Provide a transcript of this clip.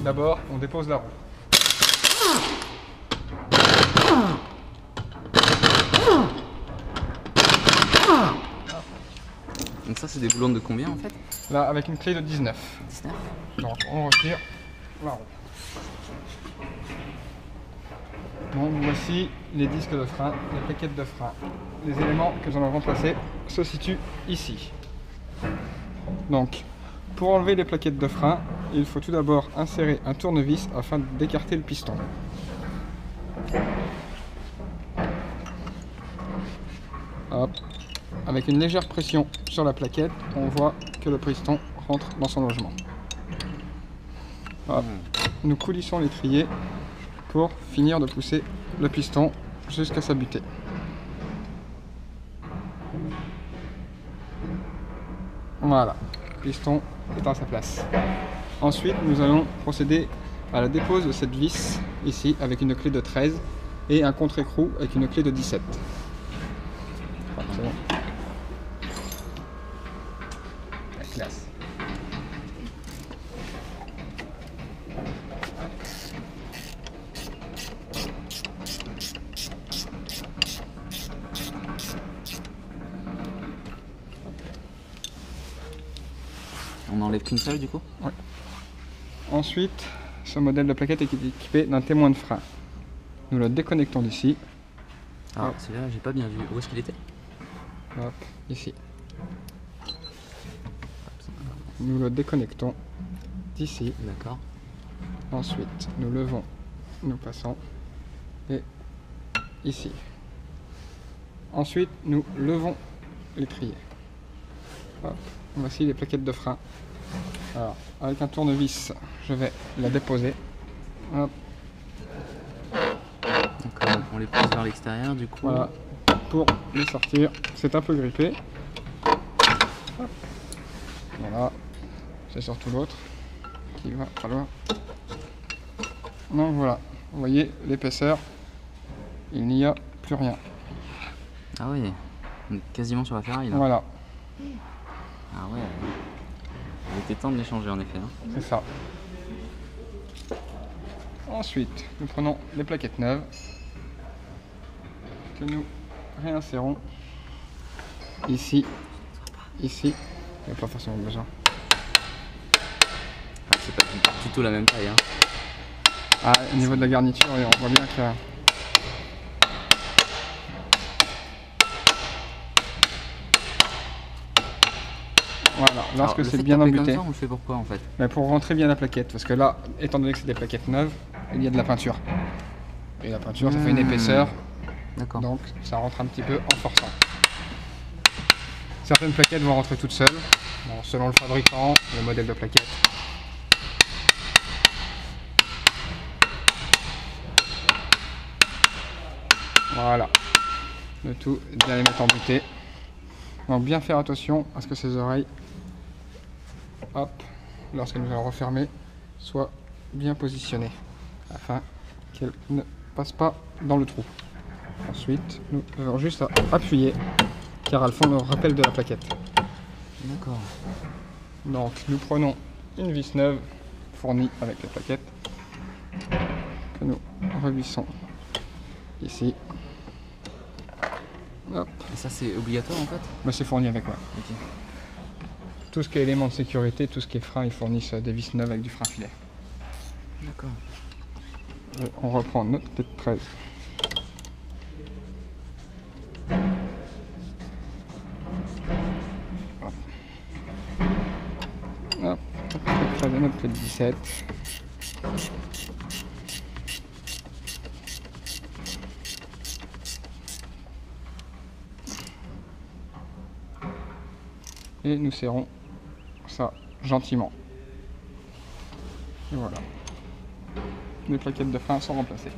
D'abord, on dépose la roue. Donc ça, c'est des boulons de combien en fait? Là, avec une clé de 19. 19. Donc, on retire la roue. Donc, voici les disques de frein, les plaquettes de frein. Les éléments que nous allons remplacer se situent ici. Donc, pour enlever les plaquettes de frein, il faut tout d'abord insérer un tournevis afin d'écarter le piston. Hop. Avec une légère pression sur la plaquette, on voit que le piston rentre dans son logement. Hop. Nous coulissons l'étrier pour finir de pousser le piston jusqu'à sa butée. Voilà, le piston est à sa place. Ensuite, nous allons procéder à la dépose de cette vis ici avec une clé de 13 et un contre-écrou avec une clé de 17. Hop, c'est bon. La classe. On enlève qu'une seule du coup? Ouais. Ensuite, ce modèle de plaquette est équipé d'un témoin de frein. Nous le déconnectons d'ici. Ah, celui-là, j'ai pas bien vu. Où est-ce qu'il était? Hop, ici. Nous le déconnectons d'ici. D'accord. Ensuite, nous levons, nous passons et ici. Ensuite, nous levons l'étrier. Hop, voici les plaquettes de frein. Alors, avec un tournevis, je vais la déposer. Hop. Donc on les pousse vers l'extérieur du coup. Voilà, pour les sortir, c'est un peu grippé. Hop. Voilà, c'est surtout l'autre qui va falloir. Donc voilà, vous voyez l'épaisseur, il n'y a plus rien. Ah oui, on est quasiment sur la ferraille là. Voilà, Ah ouais. Il était temps de les changer en effet. Hein. c'est ça. Ensuite, nous prenons les plaquettes neuves que nous réinsérons ici, ici. Il n'y a pas forcément besoin. Ah, c'est pas du tout la même taille. Hein. Ah, au niveau de la garniture, on voit bien que... Voilà, lorsque c'est bien embuté. On le fait pourquoi en fait? Mais pour rentrer bien la plaquette, parce que là, étant donné que c'est des plaquettes neuves, il y a de la peinture. Et la peinture, ça fait une épaisseur, D'accord. donc ça rentre un petit peu en forçant. Certaines plaquettes vont rentrer toutes seules, bon, selon le fabricant, le modèle de plaquette. Voilà, le tout est bien les mettre embutées. Donc bien faire attention à ce que ces oreilles, hop, lorsque nous allons refermer, soient bien positionnées, afin qu'elles ne passent pas dans le trou. Ensuite, nous avons juste à appuyer, car elles font le rappel de la plaquette. D'accord. Donc nous prenons une vis neuve fournie avec la plaquette, que nous revissons ici. Hop. Et ça c'est obligatoire en fait? Mais c'est fourni avec, ouais. Ok. Tout ce qui est élément de sécurité, tout ce qui est frein, ils fournissent des vis neuves avec du frein filet. D'accord. Et on reprend notre clé de 13. Hop. Hop. Notre clé de 13 et notre clé de 17. Et nous serrons ça gentiment. Et voilà. Les plaquettes de frein sont remplacées.